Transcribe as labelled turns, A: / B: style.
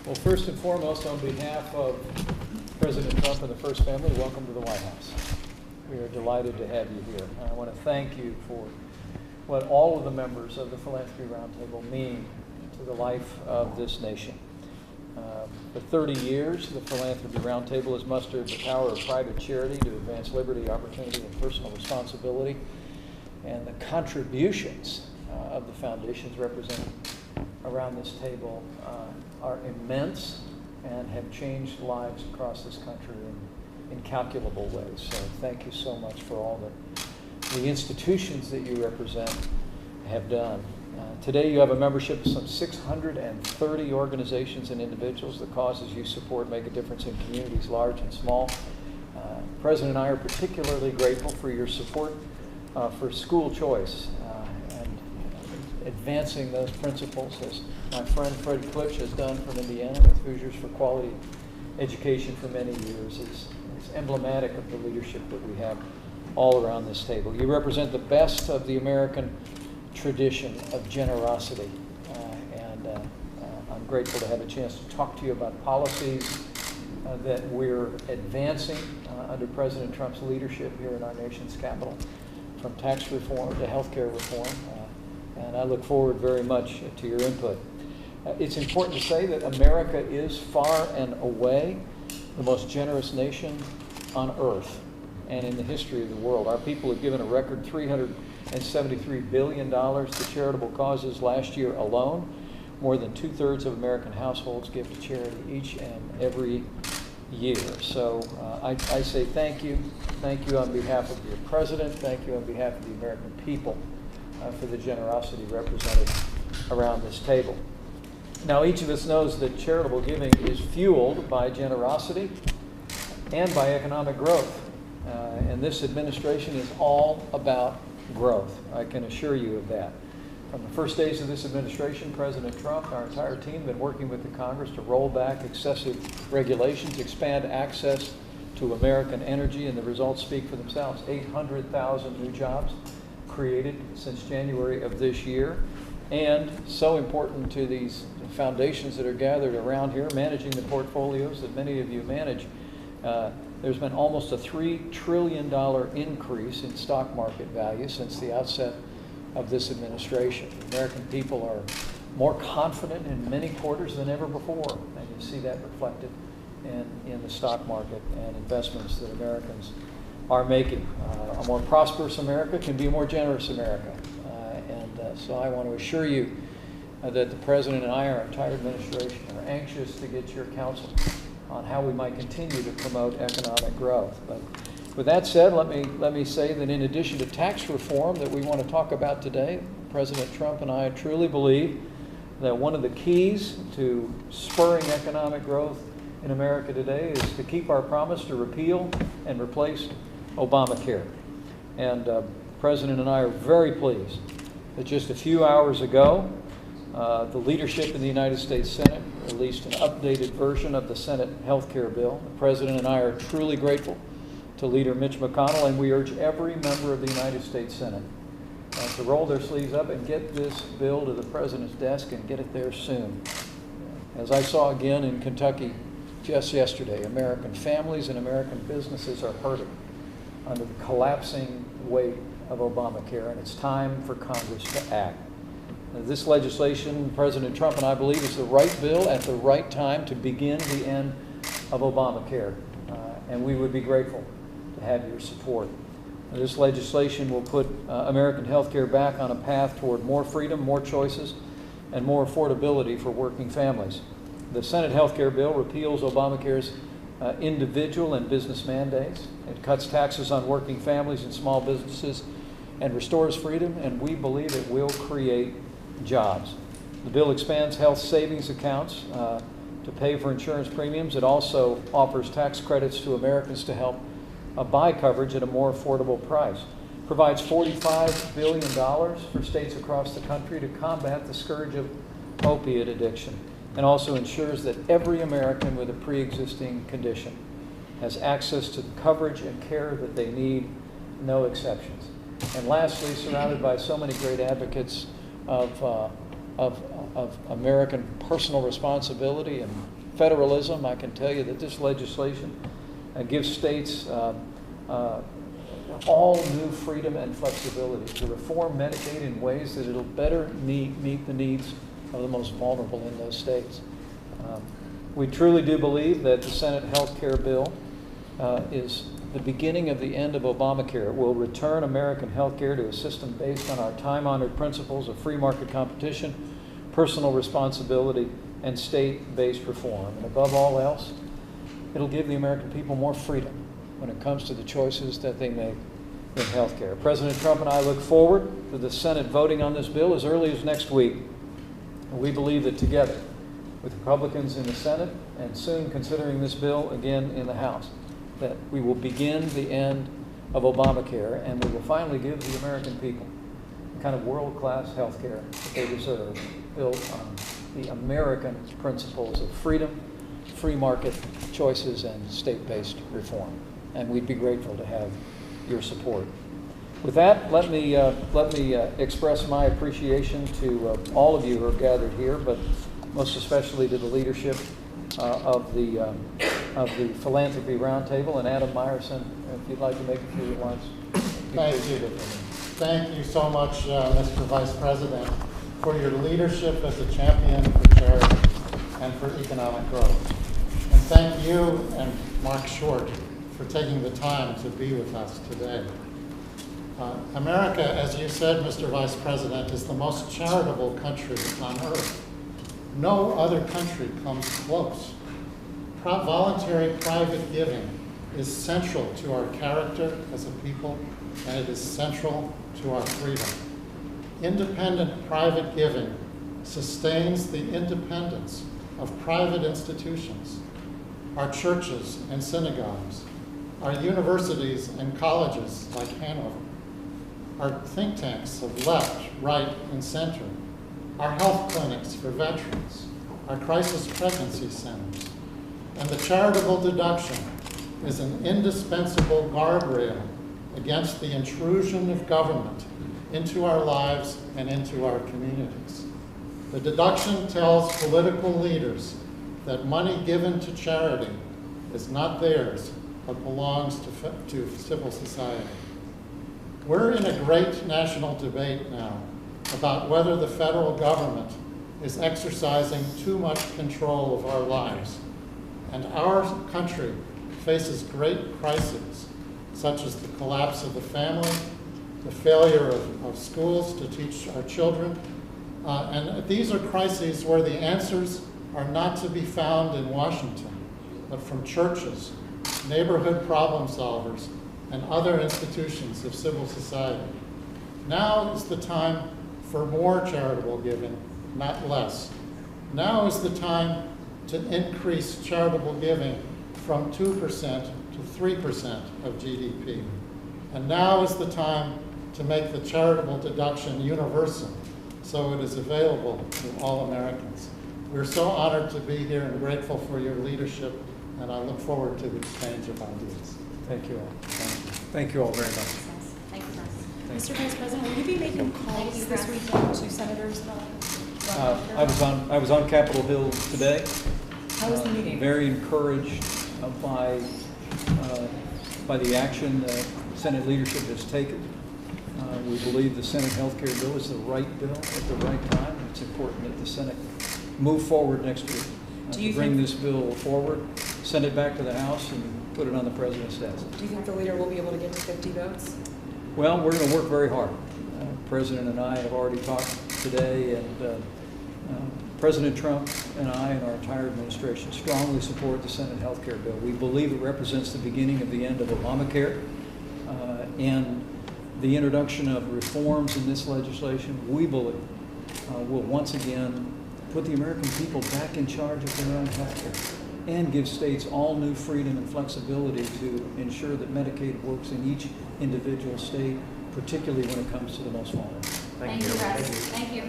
A: Well, first and foremost, on behalf of President Trump and the First Family, welcome to the White House. We are delighted to have you here. I want to thank you for what all of the members of the Philanthropy Roundtable mean to the life of this nation. For 30 years, the Philanthropy Roundtable has mustered the power of private charity to advance liberty, opportunity, and personal responsibility. And the contributions of the foundations represented around this table are immense and have changed lives across this country in incalculable ways. So thank you so much for all that the institutions that you represent have done. Today you have a membership of some 630 organizations and individuals. The causes you support make a difference in communities large and small. The President and I are particularly grateful for your support for school choice and advancing those principles, as my friend Fred Klitsch has done from Indiana with Hoosiers for Quality Education for many years. Is emblematic of the leadership that we have all around this table. You represent the best of the American tradition of generosity, and I'm grateful to have a chance to talk to you about policies that we're advancing under President Trump's leadership here in our nation's capital, from tax reform to health care reform, and I look forward very much to your input. It's important to say that America is far and away the most generous nation on earth and in the history of the world. Our people have given a record $373 billion to charitable causes last year alone. More than 2/3 of American households give to charity each and every year. So I say thank you. Thank you on behalf of your president. Thank you on behalf of the American people for the generosity represented around this table. Now, each of us knows that charitable giving is fueled by generosity and by economic growth. And this administration is all about growth. I can assure you of that. From the first days of this administration, President Trump and our entire team have been working with the Congress to roll back excessive regulations, expand access to American energy, and the results speak for themselves. 800,000 new jobs created since January of this year. And so important to these foundations that are gathered around here, managing the portfolios that many of you manage, there's been almost a $3 trillion increase in stock market value since the outset of this administration. The American people are more confident in many quarters than ever before, and you see that reflected in the stock market and investments that Americans are making. A more prosperous America can be a more generous America. So I want to assure you that the President and I, our entire administration, are anxious to get your counsel on how we might continue to promote economic growth. But with that said, let me say that in addition to tax reform that we want to talk about today, President Trump and I truly believe that one of the keys to spurring economic growth in America today is to keep our promise to repeal and replace Obamacare. And the President and I are very pleased that just a few hours ago, the leadership in the United States Senate released an updated version of the Senate health care bill. The President and I are truly grateful to Leader Mitch McConnell, and we urge every member of the United States Senate to roll their sleeves up and get this bill to the President's desk and get it there soon. As I saw again in Kentucky just yesterday, American families and American businesses are hurting under the collapsing weight of Obamacare, and it's time for Congress to act. This legislation, President Trump and I believe, is the right bill at the right time to begin the end of Obamacare, and we would be grateful to have your support. This legislation will put American health care back on a path toward more freedom, more choices, and more affordability for working families. The Senate health care bill repeals Obamacare's individual and business mandates. It cuts taxes on working families and small businesses and restores freedom, and we believe it will create jobs. The bill expands health savings accounts to pay for insurance premiums. It also offers tax credits to Americans to help buy coverage at a more affordable price. Provides $45 billion for states across the country to combat the scourge of opiate addiction, and also ensures that every American with a pre-existing condition has access to the coverage and care that they need, no exceptions. And lastly, surrounded by so many great advocates of of American personal responsibility and federalism, I can tell you that this legislation gives states all new freedom and flexibility to reform Medicaid in ways that it'll better meet the needs of the most vulnerable in those states. We truly do believe that the Senate health care bill is the beginning of the end of Obamacare. It will return American health care to a system based on our time-honored principles of free market competition, personal responsibility, and state-based reform. And above all else, it'll give the American people more freedom when it comes to the choices that they make in health care. President Trump and I look forward to the Senate voting on this bill as early as next week. And we believe that together, with Republicans in the Senate and soon considering this bill again in the House, that we will begin the end of Obamacare and we will finally give the American people the kind of world-class health care that they deserve, built on the American principles of freedom, free market choices, and state-based reform. And we'd be grateful to have your support. With that, let me express my appreciation to all of you who are gathered here, but most especially to the leadership of the Philanthropy Roundtable. And Adam Meyerson, if you'd like to make a few remarks.
B: Thank you. Thank you so much, Mr. Vice President, for your leadership as a champion for charity and for economic growth. And thank you and Mark Short for taking the time to be with us today. America, as you said, Mr. Vice President, is the most charitable country on earth. No other country comes close. Voluntary private giving is central to our character as a people, and it is central to our freedom. Independent private giving sustains the independence of private institutions, our churches and synagogues, our universities and colleges like Hanover, our think tanks of left, right, and center, our health clinics for veterans, our crisis pregnancy centers, and the charitable deduction is an indispensable guardrail against the intrusion of government into our lives and into our communities. The deduction tells political leaders that money given to charity is not theirs, but belongs to civil society. We're in a great national debate now about whether the federal government is exercising too much control of our lives. And our country faces great crises, such as the collapse of the family, the failure of schools to teach our children. And these are crises where the answers are not to be found in Washington, but from churches, neighborhood problem solvers, and other institutions of civil society. Now is the time for more charitable giving, not less. Now is the time to increase charitable giving from 2% to 3% of GDP. And now is the time to make the charitable deduction universal so it is available to all Americans. We're so honored to be here and grateful for your leadership, and I look forward to the exchange of ideas.
A: Thank you all. Thank you all very much.
C: Thank you, Mr. Vice President, will you be making calls this weekend to senators about
A: I was on Capitol Hill today.
C: How was the meeting?
A: Very encouraged by the action that Senate leadership has taken. We believe the Senate health care bill is the right bill at the right time. It's important that the Senate move forward next week to bring this bill forward, send it back to the House, and put it on the President's desk.
C: Do you think the leader will be able to get to 50 votes?
A: Well, we're going to work very hard. The President and I have already talked today, and President Trump and I and our entire administration strongly support the Senate health care bill. We believe it represents the beginning of the end of Obamacare, and the introduction of reforms in this legislation, we believe, will once again put the American people back in charge of their own health care and give states all new freedom and flexibility to ensure that Medicaid works in each individual state, particularly when it comes to the most vulnerable.
D: Thank you, Russ. Thank you.